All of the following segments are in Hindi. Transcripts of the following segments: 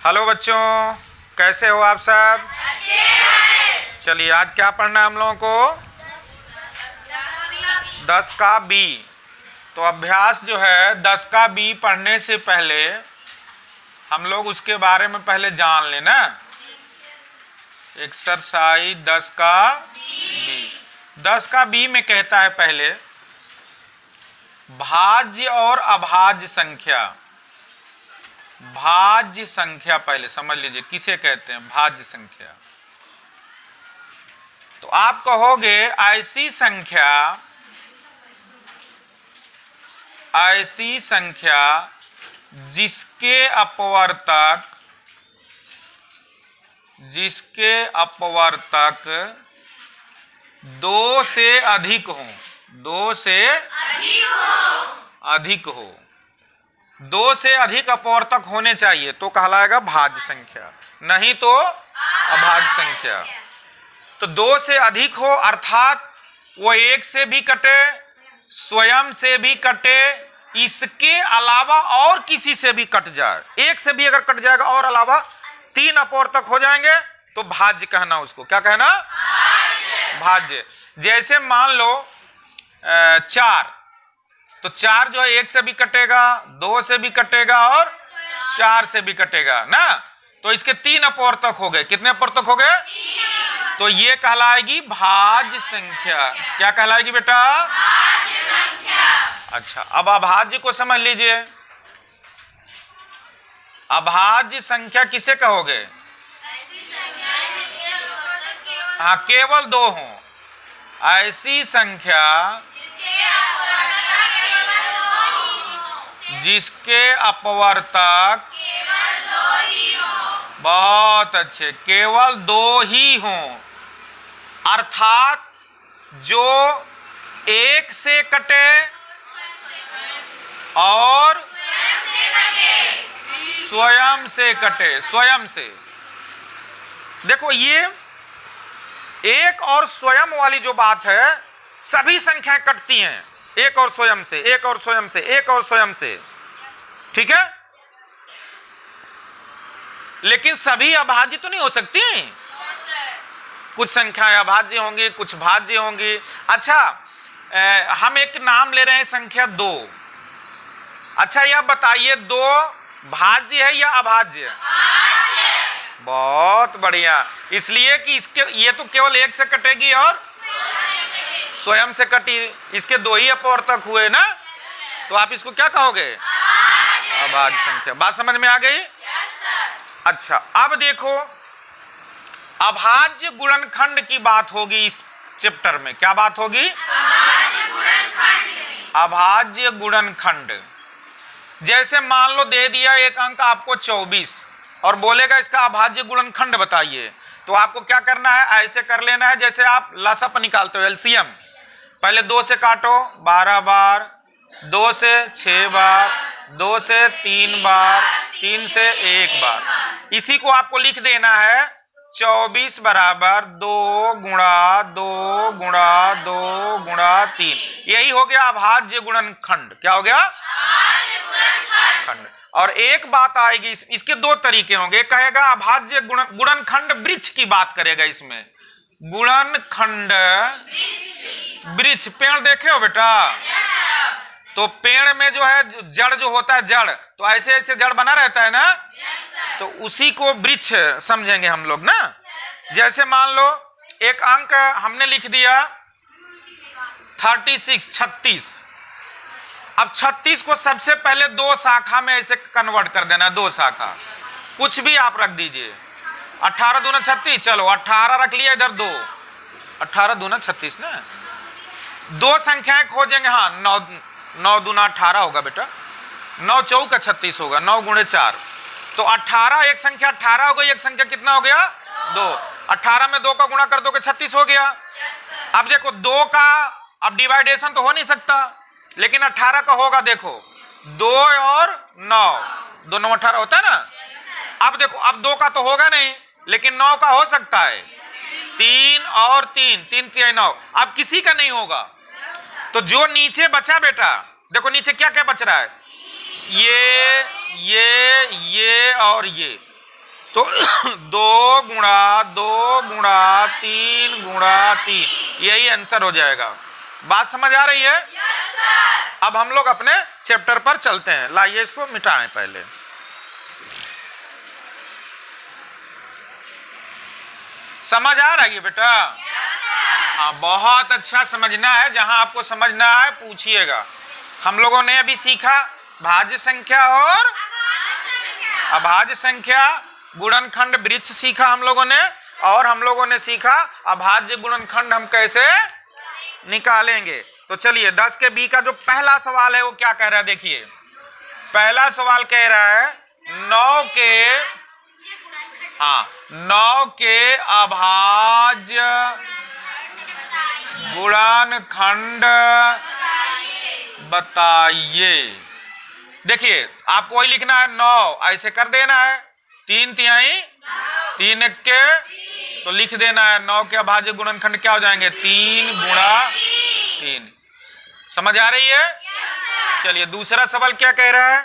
हेलो बच्चों, कैसे हो आप सब? चलिए, आज क्या पढ़ना है हम लोगों को? 10 का बी। तो अभ्यास जो है 10 का बी पढ़ने से पहले हम लोग उसके बारे में पहले जान लेना। एक्सरसाइज 10 का बी। 10 का बी में कहता है पहले भाज्य और अभाज्य संख्या। भाज्य संख्या पहले समझ लीजिए किसे कहते हैं, भाज्य संख्या। तो आप कहोगे ऐसी संख्या जिसके अपवर्तक 2 से अधिक हो। 2 से अधिक हो, 2 से अधिक अपवर्तक होने चाहिए तो कहलाएगा भाज्य संख्या, नहीं तो अभाज्य संख्या। तो 2 से अधिक हो अर्थात वो 1 से भी कटे, स्वयं से भी कटे, इसके अलावा और किसी से भी कट जाए। 1 से भी अगर कट जाएगा और अलावा 3 अपवर्तक हो जाएंगे तो भाज्य कहना उसको। क्या कहना? भाज्य। जैसे मान लो 4, तो 4 जो है 1 से भी कटेगा, 2 से भी कटेगा और 4 से भी कटेगा ना। तो इसके 3 अपवर्तक हो गए। कितने अपवर्तक हो गए? तो ये कहलाएगी भाज्य संख्या। क्या कहलाएगी बेटा? भाज्य संख्या। अच्छा, अब अभाज्य को समझ लीजिए। अभाज्य संख्या किसे कहोगे? ऐसी संख्या जिसके अपवर्तक हाँ केवल 2 हो। ऐसी संख्या जिसके अपवर्तक बहुत अच्छे, केवल 2 ही हों। अर्थात जो 1 से कटे और स्वयं से कटे। स्वयं से देखो, ये 1 और स्वयं वाली जो बात है, सभी संख्याएं कटती हैं 1 और स्वयं से, 1 और स्वयं से, 1 और स्वयं से। ठीक है, लेकिन सभी अभाज्य तो नहीं हो सकती। कुछ संख्याएं अभाज्य होंगी, कुछ भाज्य होंगी। अच्छा, हम एक नाम ले रहे हैं संख्या 2। अच्छा, यह बताइए 2 भाज्य है या अभाज्य? बहुत बढ़िया। इसलिए कि ये तो केवल 1 से कटेगी और स्वयं से कटी, इसके 2 ही अपवर्तक हुए ना। तो आप इसको क्या कहोगे? अभाज्य संख्या। बात समझ में आ गई? अच्छा, अब देखो अभाज्य गुणनखंड की बात होगी इस चैप्टर में। क्या बात होगी? अभाज्य गुणनखंड। जैसे मान लो दे दिया एक अंक आपको 24 और बोलेगा इसका अभाज्य गुणनखंड बताइए। तो आपको क्या करना है? ऐसे कर लेना है जैसे आप लसअप निकालते हो, एलसीएम। पहले 2 से काटो 12 बार, 2 से 6 बार, 2 से 3 बार, 3 से 1 बार। इसी को आपको लिख देना है 24 बराबर 2 गुणा 2 गुणा 2 गुणा 3। यही हो गया अभाज्य गुणनखंड। क्या हो गया? खंड। और एक बात आएगी, इसके 2 तरीके होंगे। कहेगा अभाज्य गुणनखंड वृक्ष की बात करेगा। इसमें गुणनखंड वृक्ष, पेड़ देखे हो बेटा? तो पेड़ में जो है जड़ जो होता है, जड़ तो ऐसे ऐसे जड़ बना रहता है ना। तो उसी को वृक्ष समझेंगे हम लोग ना। जैसे मान लो एक अंक हमने लिख दिया 36, 36। अब 36 को सबसे पहले 2 शाखा में ऐसे कन्वर्ट कर देना। 2 शाखा कुछ भी आप रख दीजिए। 18 दूना 36, चलो 18 रख लिया इधर 2, 18 दूना 36 ना। 2 संख्याएं खोजेंगे। हाँ, 9 दूना 18 होगा बेटा, 9 चौका 36 होगा, 9 गुणे 4। तो 18 एक संख्या 18 हो गई, एक संख्या कितना हो गया? 2। 18 में 2 का गुणा कर दोगे 36 हो गया। अब देखो 2 का अब डिवाइडेशन तो हो नहीं सकता, लेकिन 18 का होगा। देखो 2 और 9, 2 9 18 होता है ना। अब देखो अब 2 का तो होगा नहीं, लेकिन 9 का हो सकता है। 3 और 3, 3 3 9। अब किसी का नहीं होगा। तो जो नीचे बचा बेटा, देखो नीचे क्या क्या बच रहा है? ये और ये। तो 2 गुणा 2 गुणा 3 गुणा 3, यही आंसर हो जाएगा। बात समझ आ रही है? अब हम लोग अपने चैप्टर पर चलते हैं। लाइए इसको मिटाएं पहले। समझ आ रही है बेटा? हाँ, बहुत अच्छा समझना है। जहां आपको समझना है पूछिएगा। हम लोगों ने अभी सीखा भाज्य संख्या और अभाज्य संख्या, गुणनखंड वृक्ष सीखा हम लोगों ने, और हम लोगों ने सीखा अभाज्य गुणनखंड हम कैसे निकालेंगे। तो चलिए 10 के बी का जो पहला सवाल है वो क्या कह रहा है, देखिए। पहला सवाल कह रहा है 9 के अभाज्य गुणनखंड बताइए। देखिए आपको वही लिखना है 9, ऐसे कर देना है 3 तिहाई 3 के, तो लिख देना है 9 के अभाज्य गुणनखंड क्या हो जाएंगे 3 गुणा 3। समझ आ रही है? चलिए दूसरा सवाल क्या कह रहा है।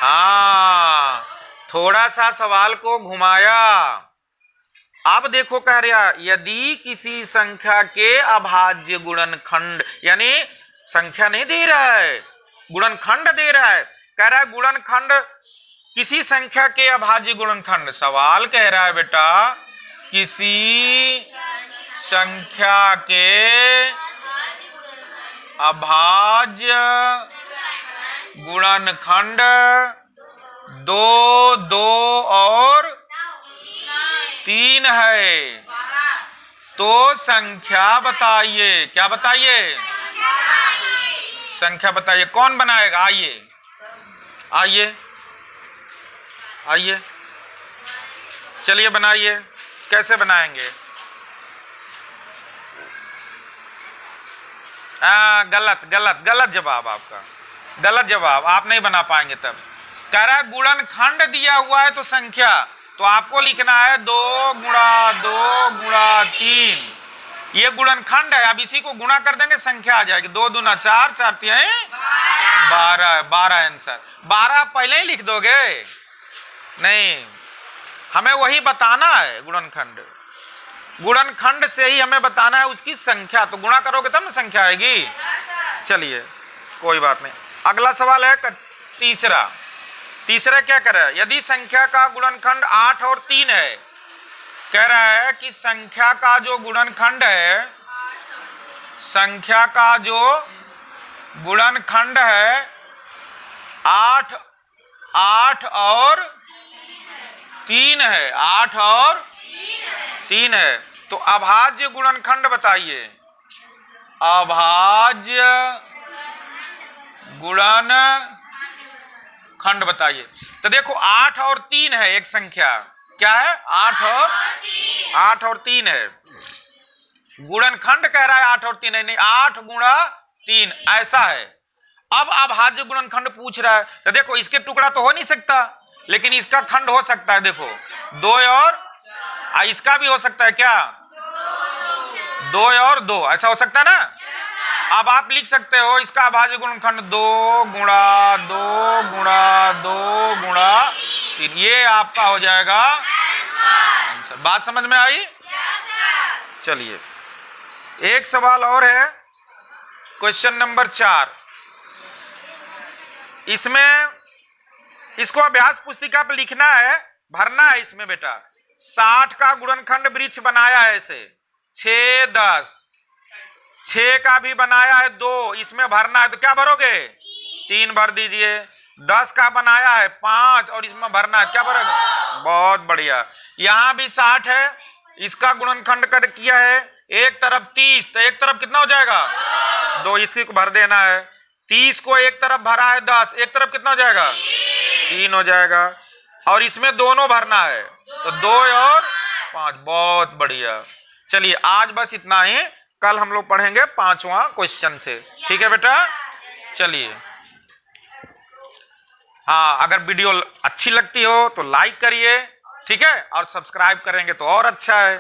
हाँ, थोड़ा सा सवाल को घुमाया। अब देखो कह रहा यदि किसी संख्या के अभाज्य गुणनखंड, यानी संख्या नहीं दे रहा है, गुणनखंड दे रहा है। कह रहा है गुणनखंड किसी संख्या के अभाज्य गुणनखंड। सवाल कह रहा है बेटा किसी संख्या के अभाज्य गुणनखंड 2, 2 और 3 है, तो संख्या बताइए। क्या बताइए? संख्या बताइए। कौन बनाएगा? आइए आइए आइए, चलिए बनाइए। कैसे बनाएंगे? गलत गलत गलत जवाब आपका, गलत जवाब। आप नहीं बना पाएंगे। तब कह रहा है गुणनखंड दिया हुआ है तो संख्या, तो आपको लिखना है 2 गुणा 2 गुणा 3, ये गुणनखंड है। अब इसी को गुणा कर देंगे, संख्या आ जाएगी। 2 दूना 4, 4 तिहाई 12, 12 आंसर। 12 पहले ही लिख दोगे? नहीं, हमें वही बताना है गुणनखंड। गुणनखंड से ही हमें बताना है उसकी संख्या, तो गुणा करोगे तब ना संख्या आएगी। चलिए कोई बात नहीं। अगला सवाल है तीसरा। तीसरा क्या कर रहा है, यदि संख्या का गुणनखंड 8 और 3 है। कह रहा है कि संख्या का जो गुणनखंड है, संख्या का जो गुणनखंड है 8 और 3 है, 8 और 3 है, तो अभाज्य गुणनखंड बताइए। अभाज्य गुणनखंड बताइए। तो देखो 8 और 3 है एक संख्या। क्या है? 8 और 3 है। गुणनखंड कह रहा है 8 और 3 है, नहीं 8 गुणा 3 ऐसा है। अब अभाज्य गुणनखंड पूछ रहा है, तो देखो इसके टुकड़ा तो हो नहीं सकता, लेकिन इसका खंड हो सकता है। देखो 2 और इसका भी हो सकता है। क्या? 2 और 2 ऐसा हो सकता है ना। अब आप लिख सकते हो इसका अभाज्य गुणनखंड 2 गुणा 2 गुणा 2 गुणा 3, ये आपका हो जाएगा आंसर। बात समझ में आई? चलिए एक सवाल और है, क्वेश्चन नंबर 4। इसमें इसको अभ्यास पुस्तिका पर लिखना है, भरना है इसमें बेटा। 60 का गुणनखंड वृक्ष बनाया है ऐसे 6, 10, 6 का भी बनाया है 2, इसमें भरना है, तो क्या भरोगे? 3 भर दीजिए। 10 का बनाया है 5 और इसमें भरना है, क्या भरोगे? बहुत बढ़िया। यहां भी 60 है, इसका गुणनखंड कर किया है एक तरफ 30, तो एक तरफ कितना हो जाएगा? 2, इसकी को भर देना है। 30 को एक तरफ भरा है 10, एक तरफ कितना हो जाएगा? 3 हो जाएगा। और इसमें दोनों भरना है, तो 2 और 5। बहुत बढ़िया। चलिए आज बस इतना ही, कल हम लोग पढ़ेंगे 5वां क्वेश्चन से। ठीक है बेटा? चलिए हाँ, अगर वीडियो अच्छी लगती हो तो लाइक करिए, ठीक है, और सब्सक्राइब करेंगे तो और अच्छा है।